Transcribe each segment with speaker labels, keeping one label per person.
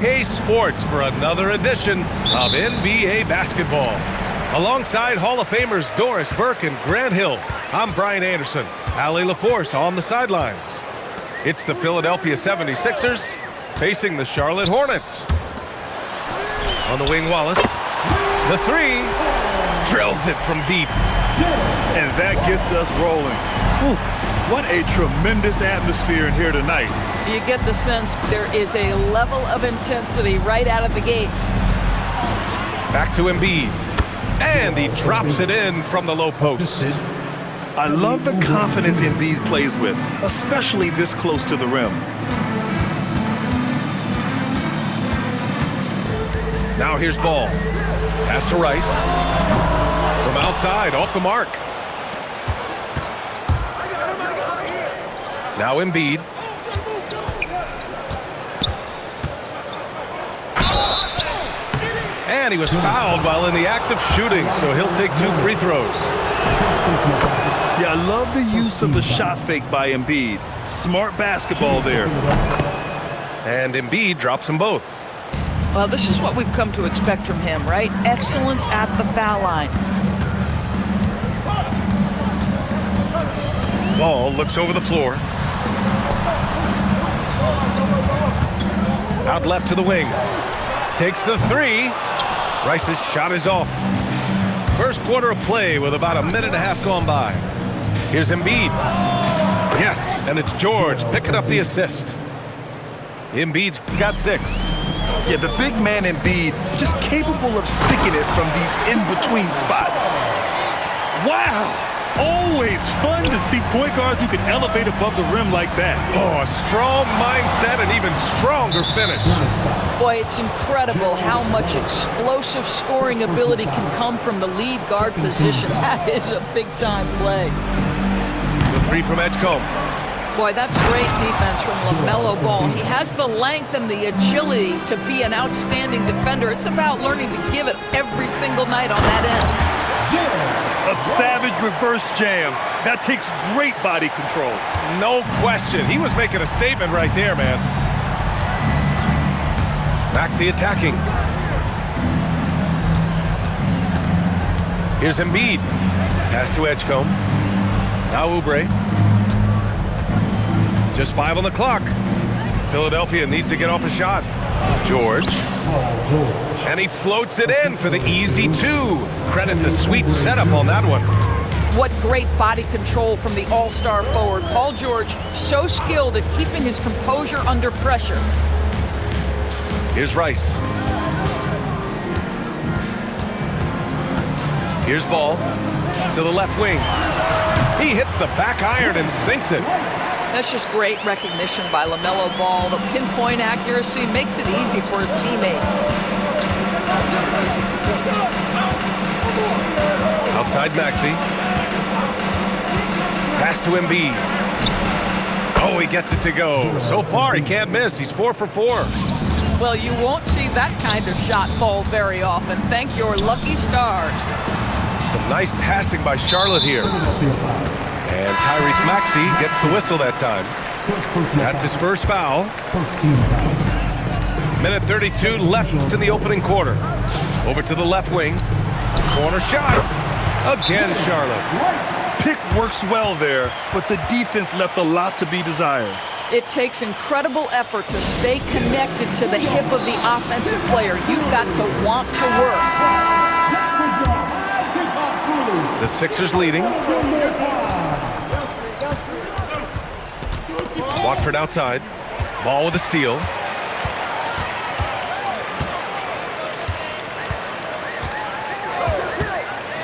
Speaker 1: EA Sports for another edition of NBA basketball. Alongside Hall of Famers Doris Burke and Grant Hill, I'm Brian Anderson. Allie LaForce on the sidelines. It's the Philadelphia 76ers facing the Charlotte Hornets. On the wing, Wallace. The three drills it from deep.
Speaker 2: And that gets us rolling. Whew, what a tremendous atmosphere in here tonight.
Speaker 3: You get the sense there is a level of intensity right out of the gates.
Speaker 1: Back to Embiid. And he drops it in from the low post.
Speaker 2: I love the confidence Embiid plays with, especially this close to the rim.
Speaker 1: Now here's Ball. Pass to Rice. From outside, off the mark. Now Embiid. And he was fouled while in the act of shooting, so he'll take 2 free throws.
Speaker 2: Yeah, I love the use of the shot fake by Embiid. Smart basketball there.
Speaker 1: And Embiid drops them both.
Speaker 3: Well, this is what we've come to expect from him, right? Excellence at the foul line.
Speaker 1: Ball looks over the floor. Out left to the wing. Takes the three. Rice's shot is off. First quarter of play with about a minute and a half gone by. Here's Embiid. Yes, and it's George picking up the assist. Embiid's got 6.
Speaker 2: Yeah, the big man Embiid just capable of sticking it from these in-between spots. Wow! Always fun to see point guards who can elevate above the rim like that.
Speaker 1: Oh, a strong mindset and even stronger finish.
Speaker 3: Boy, it's incredible how much explosive scoring ability can come from the lead guard position. That is a big-time play.
Speaker 1: The three from Edgecombe.
Speaker 3: Boy, that's great defense from LaMelo Ball. He has the length and the agility to be an outstanding defender. It's about learning to give it every single night on that end.
Speaker 2: A savage reverse jam. That takes great body control.
Speaker 1: No question. He was making a statement right there, man. Maxey attacking. Here's Embiid. Pass to Edgecombe. Now Oubre. Just 5 on the clock. Philadelphia needs to get off a shot. George. And he floats it in for the easy 2. Credit the sweet setup on that one.
Speaker 3: What great body control from the all-star forward. Paul George, so skilled at keeping his composure under pressure.
Speaker 1: Here's Rice. Here's Ball to the left wing. He hits the back iron and sinks it.
Speaker 3: That's just great recognition by LaMelo Ball. The pinpoint accuracy makes it easy for his teammate.
Speaker 1: Outside Maxey. Pass to Embiid. Oh, he gets it to go. So far, he can't miss. He's 4 for 4.
Speaker 3: Well, you won't see that kind of shot fall very often. Thank your lucky stars.
Speaker 1: Some nice passing by Charlotte here. And Tyrese Maxey gets the whistle that time. That's his first foul. Minute 32 left in the opening quarter. Over to the left wing. Corner shot. Again, Charlotte.
Speaker 2: Pick works well there, but the defense left a lot to be desired.
Speaker 3: It takes incredible effort to stay connected to the hip of the offensive player. You've got to want to work.
Speaker 1: The Sixers leading. Watford outside. Ball with a steal.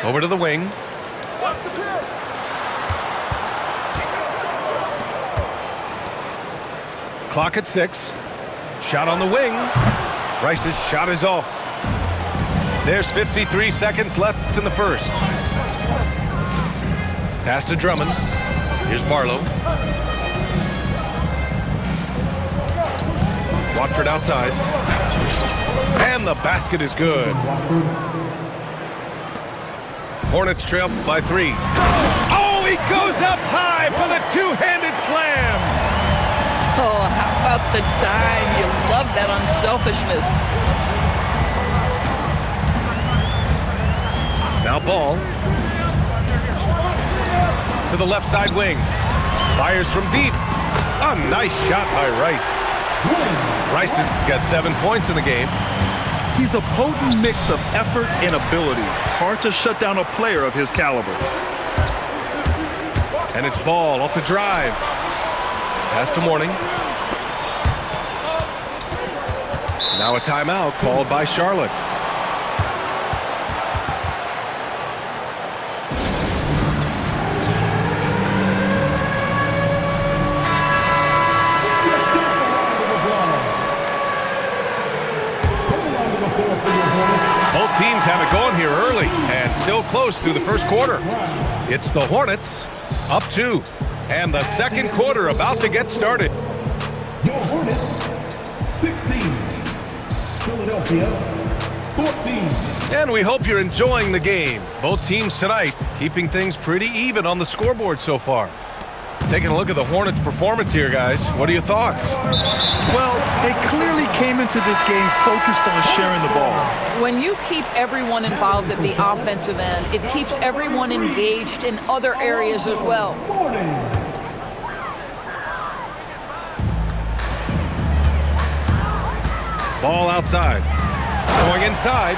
Speaker 1: Over to the wing. Clock at 6. Shot on the wing. Rice's shot is off. There's 53 seconds left in the first. Pass to Drummond. Here's Barlow. Watford outside. And the basket is good. Hornets trail by 3. Oh, he goes up high for the two-handed slam.
Speaker 3: Oh, how about the dime? You love that unselfishness.
Speaker 1: Now ball to the left side wing. Fires from deep. A nice shot by Rice. Rice has got 7 points in the game.
Speaker 2: He's a potent mix of effort and ability. Hard to shut down a player of his caliber.
Speaker 1: And it's ball off the drive. Pass to Mourning. Now a timeout called by Charlotte. Both teams have it going here early and still close through the first quarter. It's the Hornets up 2, and the second quarter about to get started.
Speaker 4: Your Hornets, 16. Philadelphia, 14.
Speaker 1: And we hope you're enjoying the game. Both teams tonight keeping things pretty even on the scoreboard so far. Taking a look at the Hornets' performance here, guys. What are your thoughts?
Speaker 2: Well, they clearly came into this game focused on sharing the ball.
Speaker 3: When you keep everyone involved at the offensive end, it keeps everyone engaged in other areas as well.
Speaker 1: Ball outside. Going inside.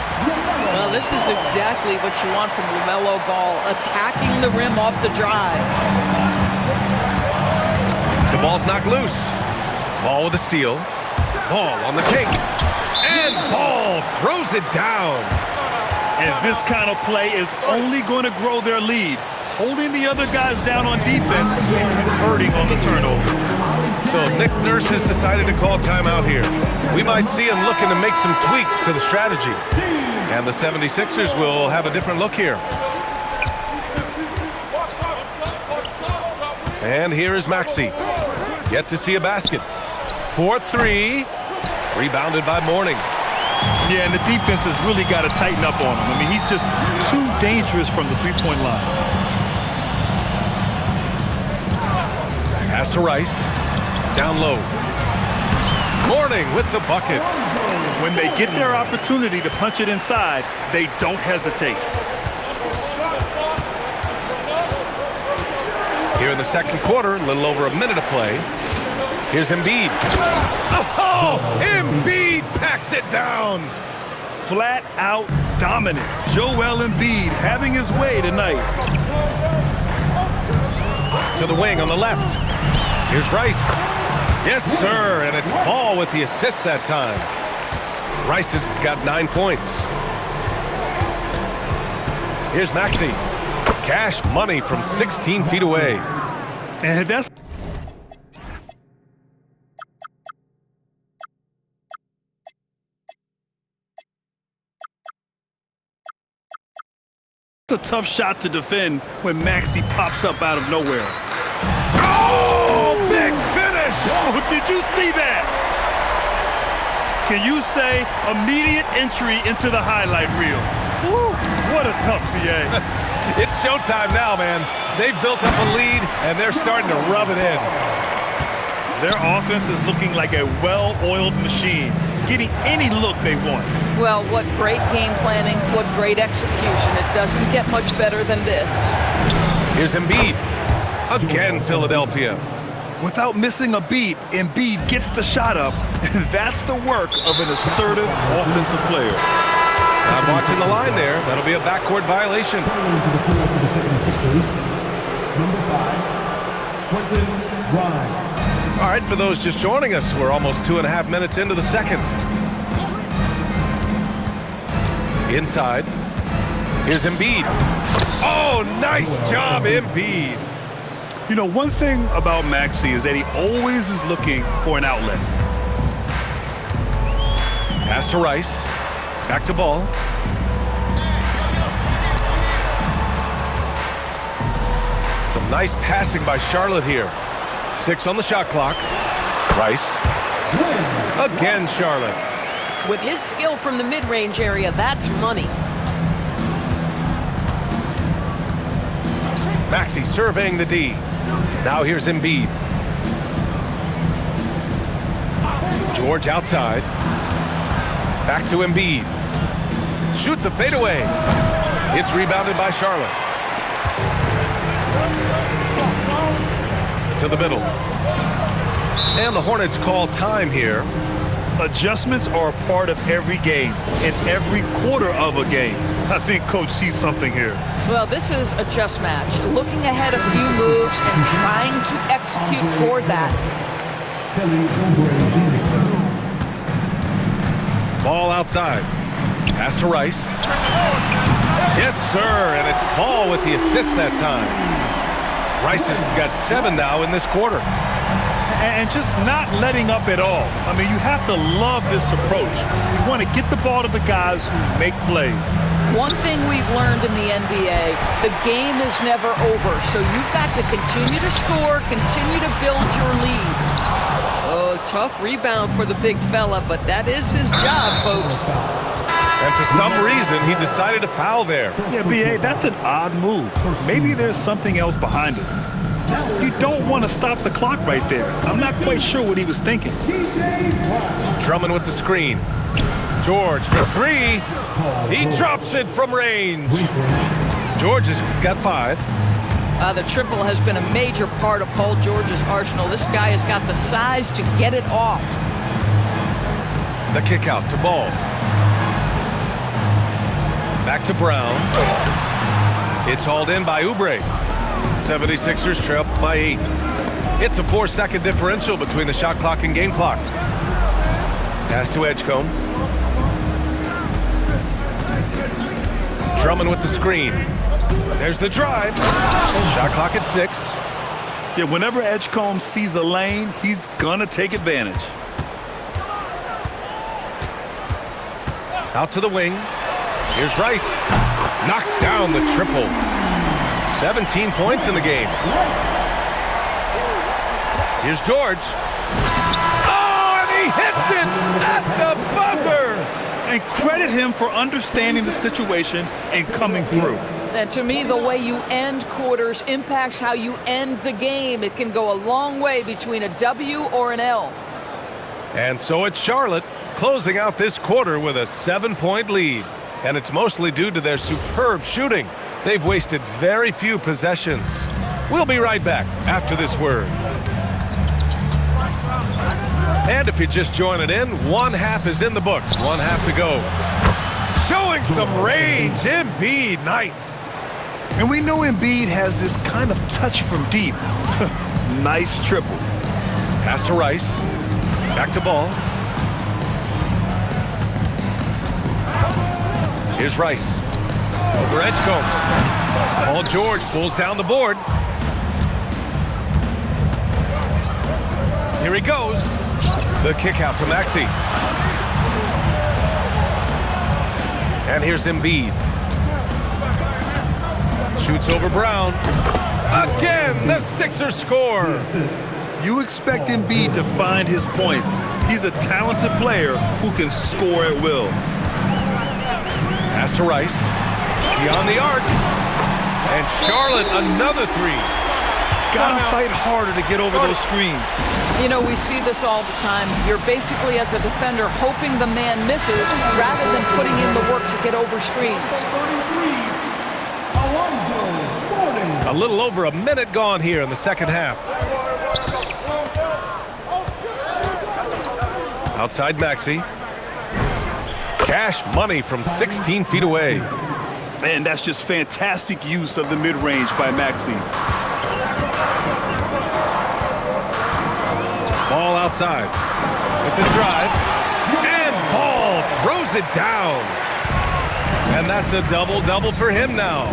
Speaker 3: Well, this is exactly what you want from LaMelo Ball, attacking the rim off the drive.
Speaker 1: The ball's knocked loose. Ball with a steal. Ball on the take. And Ball throws it down.
Speaker 2: And this kind of play is only going to grow their lead. Holding the other guys down on defense and converting on the turnover.
Speaker 1: So Nick Nurse has decided to call timeout here. We might see him looking to make some tweaks to the strategy. And the 76ers will have a different look here. And here is Maxey. Yet to see a basket. 4-3. Rebounded by Mourning.
Speaker 2: Yeah, and the defense has really got to tighten up on him. I mean, he's just too dangerous from the three-point line.
Speaker 1: Pass to Rice. Down low. Mourning with the bucket.
Speaker 2: When they get their opportunity to punch it inside, they don't hesitate.
Speaker 1: Here in the second quarter, a little over a minute of play. Here's Embiid. Oh, Embiid packs it down.
Speaker 2: Flat out dominant. Joel Embiid having his way tonight.
Speaker 1: To the wing on the left. Here's Rice. Yes, sir, and it's Ball with the assist that time. Rice has got 9 points. Here's Maxey. Cash money from 16 feet away.
Speaker 2: And that's a tough shot to defend when Maxey pops up out of nowhere.
Speaker 1: Oh, big finish!
Speaker 2: Oh, did you see that? Can you say immediate entry into the highlight reel? Woo, what a tough PA.
Speaker 1: It's showtime now, man. They've built up a lead, and they're starting to rub it in.
Speaker 2: Their offense is looking like a well-oiled machine, getting any look they want.
Speaker 3: Well, what great game planning, what great execution. It doesn't get much better than this.
Speaker 1: Here's Embiid. Again, Philadelphia.
Speaker 2: Without missing a beat, Embiid gets the shot up, and that's the work of an assertive offensive player.
Speaker 1: Not watching the line there. That'll be a backcourt violation.
Speaker 4: To the floor for the 76ers, number 5, Quentin Grimes.
Speaker 1: All right, for those just joining us, we're almost 2.5 minutes into the second. Inside. Here's Embiid. Oh, nice job, Embiid.
Speaker 2: You know, one thing about Maxey is that he always is looking for an outlet.
Speaker 1: Pass to Rice. Back to Ball. Some nice passing by Charlotte here. 6 on the shot clock. Rice. Again, Charlotte.
Speaker 3: With his skill from the mid-range area, that's money.
Speaker 1: Maxey surveying the D. Now here's Embiid. George outside. Back to Embiid. Shoots a fadeaway. It's rebounded by Charlotte. To the middle. And the Hornets call time here.
Speaker 2: Adjustments are a part of every game, in every quarter of a game. I think Coach sees something here.
Speaker 3: Well, this is a chess match. Looking ahead a few moves and trying to execute toward that.
Speaker 1: Ball outside. Pass to Rice. Yes, sir, and it's Ball with the assist that time. Rice has got 7 now in this quarter.
Speaker 2: And just not letting up at all. I mean, you have to love this approach. You want to get the ball to the guys who make plays.
Speaker 3: One thing we've learned in the NBA, the game is never over, so you've got to continue to score, continue to build your lead. Oh, tough rebound for the big fella, but that is his job, folks.
Speaker 1: And for some reason, he decided to foul there.
Speaker 2: Yeah, B.A., that's an odd move. Maybe there's something else behind it. You don't want to stop the clock right there. I'm not quite sure what he was thinking.
Speaker 1: Drummond with the screen. George for 3. He drops it from range. George has got 5.
Speaker 3: The triple has been a major part of Paul George's arsenal. This guy has got the size to get it off.
Speaker 1: The kick out to Ball. Back to Brown. It's hauled in by Oubre. 76ers trail by 8. It's a 4-second differential between the shot clock and game clock. Pass to Edgecombe. Drummond with the screen. There's the drive. Shot clock at 6.
Speaker 2: Yeah, whenever Edgecombe sees a lane, he's gonna take advantage.
Speaker 1: Out to the wing. Here's Rice. Knocks down the triple. 17 points in the game. Here's George. Oh, and he hits it at the buzzer.
Speaker 2: And credit him for understanding the situation and coming through.
Speaker 3: And to me, the way you end quarters impacts how you end the game. It can go a long way between a W or an L.
Speaker 1: And so it's Charlotte closing out this quarter with a 7-point lead. And it's mostly due to their superb shooting. They've wasted very few possessions. We'll be right back after this word. And if you're just joining in, 1 half is in the books. 1 half to go. Showing some range. Embiid, nice.
Speaker 2: And we know Embiid has this kind of touch from deep. Nice triple.
Speaker 1: Pass to Rice. Back to Ball. Here's Rice. Over Edgecombe. Paul George pulls down the board. Here he goes. The kick out to Maxey. And here's Embiid. Shoots over Brown. Again, the Sixers score.
Speaker 2: You expect Embiid to find his points. He's a talented player who can score at will.
Speaker 1: Pass to Rice. Beyond the arc. And Charlotte, another 3.
Speaker 2: Gotta fight harder to get over those screens.
Speaker 3: You know, we see this all the time. You're basically, as a defender, hoping the man misses rather than putting in the work to get over screens.
Speaker 1: A little over a minute gone here in the second half. Outside Maxey. Cash money from 16 feet away.
Speaker 2: Man, that's just fantastic use of the mid-range by Maxey.
Speaker 1: Ball outside with the drive. And Ball throws it down. And that's a double-double for him now.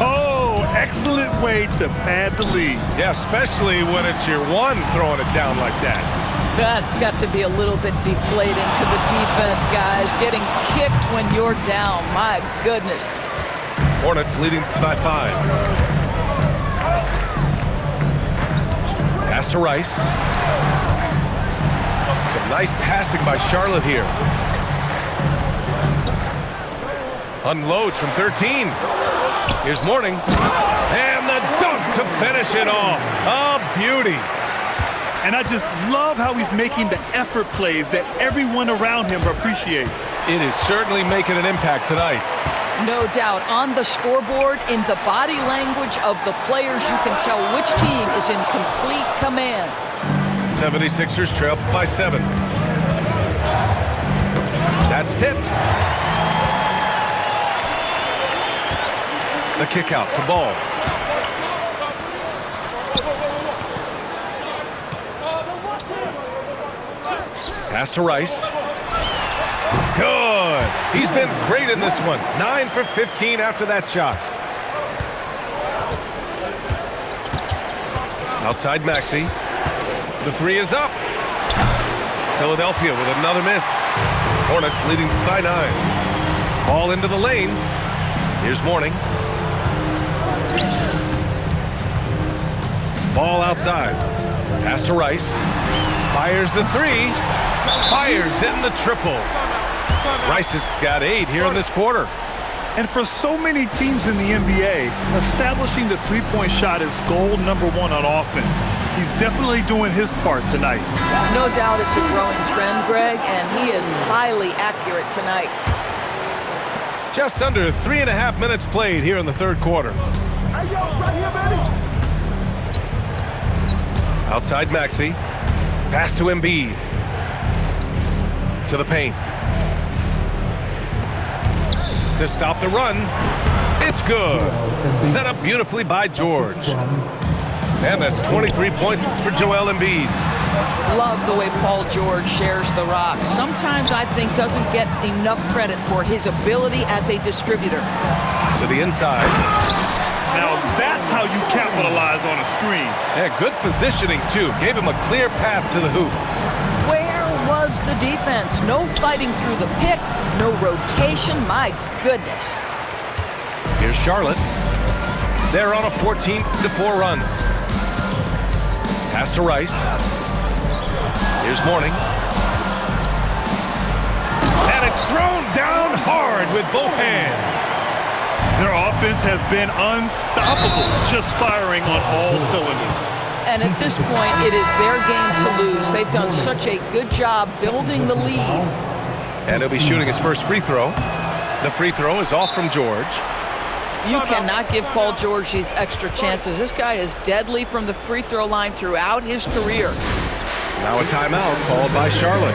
Speaker 2: Oh, excellent way to pad the lead.
Speaker 1: Yeah, especially when it's your one throwing it down like that.
Speaker 3: That's got to be a little bit deflating to the defense, guys. Getting kicked when you're down. My goodness.
Speaker 1: Hornets leading by 5. Pass to Rice. Some nice passing by Charlotte here. Unloads from 13. Here's Mourning. And the dunk to finish it off. A beauty.
Speaker 2: And I just love how he's making the effort plays that everyone around him appreciates.
Speaker 1: It is certainly making an impact tonight.
Speaker 3: No doubt. On the scoreboard, in the body language of the players, you can tell which team is in complete command.
Speaker 1: 76ers trail by 7. That's tipped. The kick out to Ball. Pass to Rice. Good. He's been great in this one. 9 for 15 after that shot. Outside Maxey. The 3 is up. Philadelphia with another miss. Hornets leading by 9. Ball into the lane. Here's Mourning. Ball outside. Pass to Rice. Fires the 3. Fires in the triple. Rice has got 8 here in this quarter.
Speaker 2: And for so many teams in the NBA, establishing the three-point shot is goal number 1 on offense. He's definitely doing his part tonight.
Speaker 3: No doubt it's a growing trend, Greg, and he is highly accurate tonight.
Speaker 1: Just under 3.5 minutes played here in the third quarter. Outside Maxey. Pass to Embiid. To the paint. To stop the run. It's good. Set up beautifully by George. And that's 23 points for Joel Embiid.
Speaker 3: Love the way Paul George shares the rock. Sometimes I think doesn't get enough credit for his ability as a distributor.
Speaker 1: To the inside.
Speaker 2: Now that's how you capitalize on a screen.
Speaker 1: Yeah, good positioning too. Gave him a clear path to the hoop.
Speaker 3: Where was the defense? No fighting through the pick, no rotation. My goodness.
Speaker 1: Here's Charlotte. They're on a 14-4 run. Pass to Rice. Here's Mourning. And it's thrown down hard with both hands.
Speaker 2: Their offense has been unstoppable, just firing on all cylinders.
Speaker 3: And at this point, it is their game to lose. They've done such a good job building the lead.
Speaker 1: And he'll be shooting his first free throw. The free throw is off from George.
Speaker 3: You cannot give Paul George these extra chances. This guy is deadly from the free throw line throughout his career.
Speaker 1: Now a timeout called by Charlotte.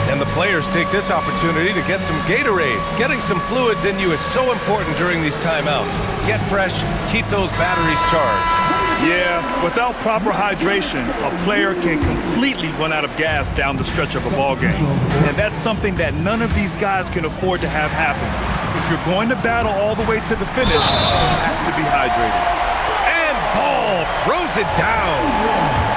Speaker 1: And the players take this opportunity to get some Gatorade. Getting some fluids in you is so important during these timeouts. Get fresh, keep those batteries charged.
Speaker 2: Yeah, without proper hydration, a player can completely run out of gas down the stretch of a ball game. And that's something that none of these guys can afford to have happen. If you're going to battle all the way to the finish, you have to be hydrated.
Speaker 1: And Ball throws it down.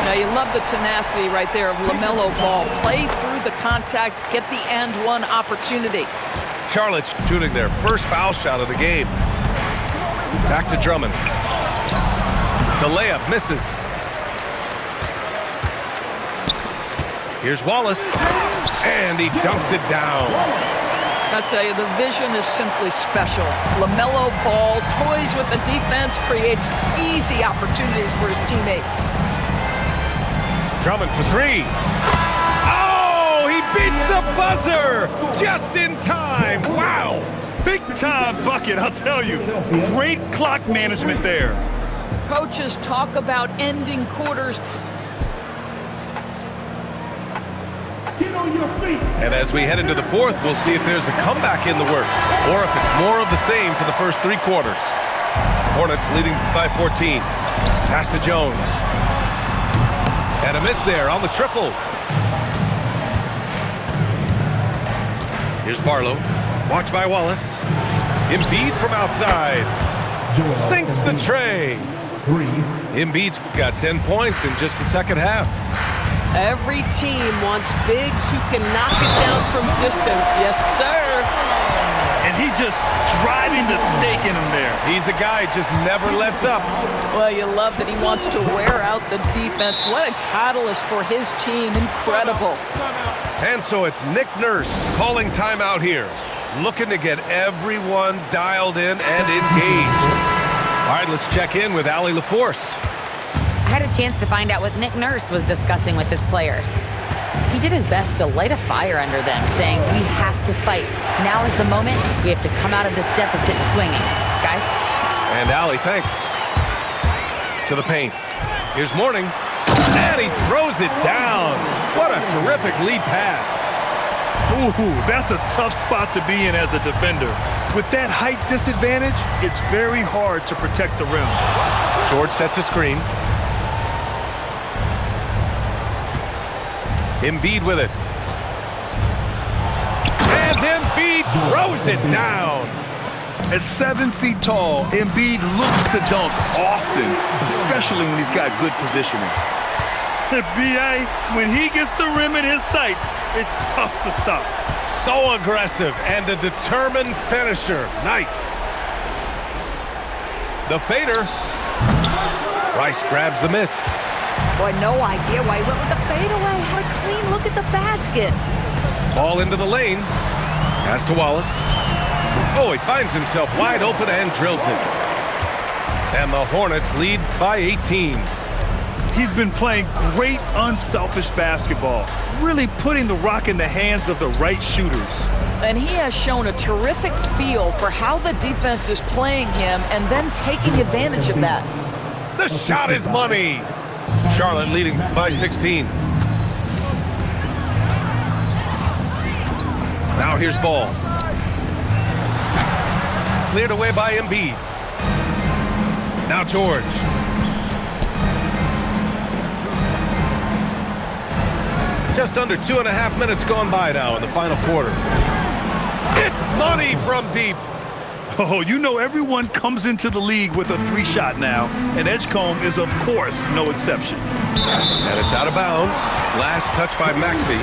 Speaker 3: Now you love the tenacity right there of LaMelo Ball. Play through the contact, get the and one opportunity.
Speaker 1: Charlotte's shooting their first foul shot of the game. Back to Drummond. The layup misses. Here's Wallace. And he dunks it down.
Speaker 3: I tell you, the vision is simply special. LaMelo Ball toys with the defense, creates easy opportunities for his teammates.
Speaker 1: Drummond for 3. Oh, he beats the buzzer just in time. Wow.
Speaker 2: Big time bucket, I'll tell you. Great clock management there.
Speaker 3: Coaches talk about ending quarters.
Speaker 1: And as we head into the fourth, we'll see if there's a comeback in the works or if it's more of the same for the first 3 quarters. Hornets leading by 14. Pass to Jones. And a miss there on the triple. Here's Barlow. Watched by Wallace. Embiid from outside. Sinks the tray. Embiid's got 10 points in just the second half.
Speaker 3: Every team wants bigs who can knock it down from distance. Yes, sir.
Speaker 2: And he just driving the stake in him there.
Speaker 1: He's a guy just never lets up.
Speaker 3: Well, you love that he wants to wear out the defense. What a catalyst for his team. Incredible.
Speaker 1: And so it's Nick Nurse calling timeout here, looking to get everyone dialed in and engaged. All right, let's check in with Allie LaForce.
Speaker 5: had a chance to find out what Nick Nurse was discussing with his players. He did his best to light a fire under them, saying, "We have to fight. Now is the moment. We have to come out of this deficit swinging." Guys?
Speaker 1: And Allie, thanks. To the paint. Here's Mourning. And he throws it down. What a terrific lead pass.
Speaker 2: Ooh, that's a tough spot to be in as a defender. With that height disadvantage, it's very hard to protect the rim.
Speaker 1: George sets a screen. Embiid with it. And Embiid throws it down.
Speaker 2: At 7 feet tall, Embiid looks to dunk often, especially when he's got good positioning. B.A., when he gets the rim in his sights, it's tough to stop.
Speaker 1: So aggressive and a determined finisher. Nice. The fader. Rice grabs the miss.
Speaker 3: Boy, no idea why he went with the fadeaway. Had a clean look at the basket.
Speaker 1: Ball into the lane. Pass to Wallace. Oh, he finds himself wide open and drills it. And the Hornets lead by 18.
Speaker 2: He's been playing great, unselfish basketball, really putting the rock in the hands of the right shooters.
Speaker 3: And he has shown a terrific feel for how the defense is playing him and then taking advantage of that.
Speaker 1: The shot is money. Charlotte leading by 16. Now here's Ball. Cleared away by Embiid. Now George. Just under 2.5 minutes gone by now in the final quarter. It's money from deep.
Speaker 2: Oh, you know everyone comes into the league with a 3-shot now, and Edgecombe is, of course, no exception.
Speaker 1: And it's out of bounds. Last touch by Maxey.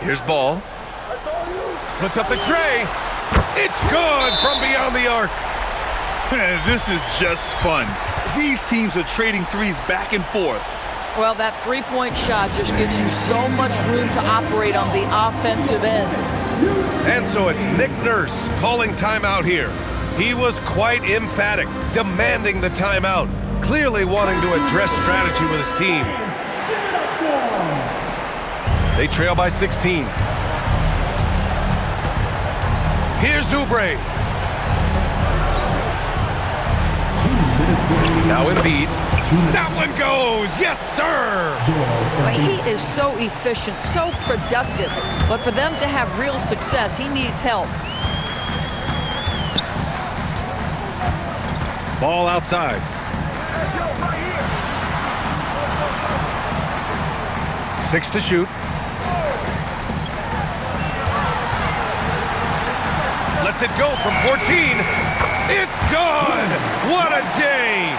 Speaker 1: Here's Ball. Puts up the tray. It's good from beyond the arc.
Speaker 2: Man, this is just fun. These teams are trading threes back and forth.
Speaker 3: Well, that three-point shot just gives you so much room to operate on the offensive end.
Speaker 1: And so it's Nick Nurse calling timeout here. He was quite emphatic, demanding the timeout, clearly wanting to address strategy with his team. They trail by 16. Here's Oubre. Now Embiid. That one goes. Yes, sir.
Speaker 3: Well, he is so efficient, so productive. But for them to have real success, he needs help.
Speaker 1: Ball outside. Six to shoot. Lets it go from 14. It's good. What a J.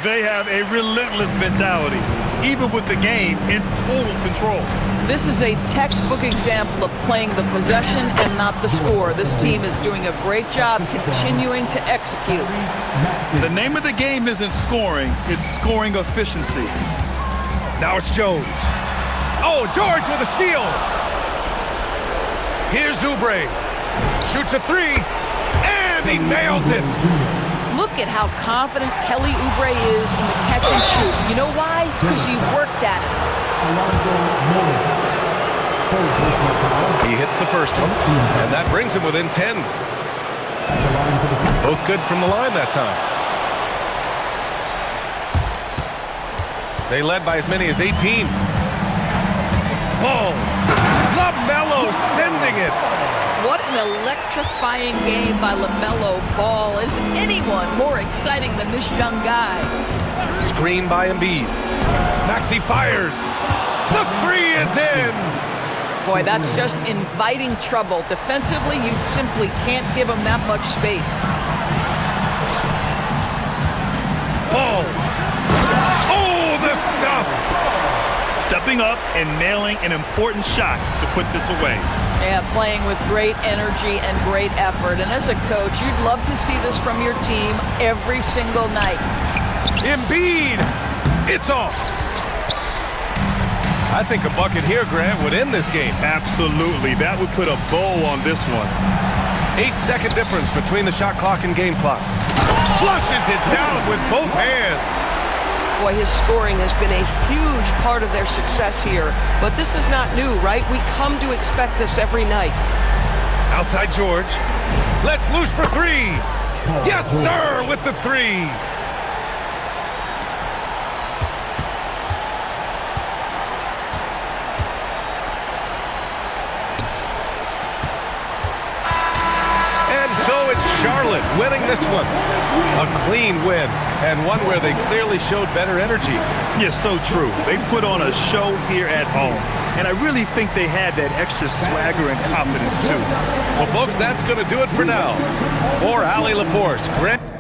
Speaker 2: They have a relentless mentality, even with the game in total control.
Speaker 3: This is a textbook example of playing the possession and not the score. This team is doing a great job continuing to execute.
Speaker 2: The name of the game isn't scoring, it's scoring efficiency.
Speaker 1: Now it's Jones. Oh, George with a steal. Here's Oubre. Shoots a three, and he nails it.
Speaker 3: Look at how confident Kelly Oubre is in the catch and shoot. You know why? Because he worked at it.
Speaker 1: He hits the first one, and that brings him within 10. Both good from the line that time. They led by as many as 18. Ball. LaMelo sending it.
Speaker 3: What an electrifying game by LaMelo Ball. Is anyone more exciting than this young guy?
Speaker 1: Screen by Embiid. Maxey fires. The three is in.
Speaker 3: Boy, that's just inviting trouble. Defensively, you simply can't give him that much space.
Speaker 1: Ball. Oh, the stuff.
Speaker 2: Stepping up and nailing an important shot to put this away.
Speaker 3: Yeah, playing with great energy and great effort. And as a coach, you'd love to see this from your team every single night.
Speaker 1: Embiid. It's off. I think a bucket here, Grant, would end this game.
Speaker 2: Absolutely. That would put a bow on this one.
Speaker 1: 8-second difference between the shot clock and game clock. Flushes it down with both hands.
Speaker 3: Boy, his scoring has been a huge part of their success here. But this is not new, right? We come to expect this every night.
Speaker 1: Outside George. Let's loose for three. Yes, sir, with the three. Charlotte winning this one. A clean win, and one where they clearly showed better energy.
Speaker 2: Yes, so true. They put on a show here at home, and I really think they had that extra swagger and confidence, too.
Speaker 1: Well, folks, that's going to do it for now. For Allie LaForce, Grant.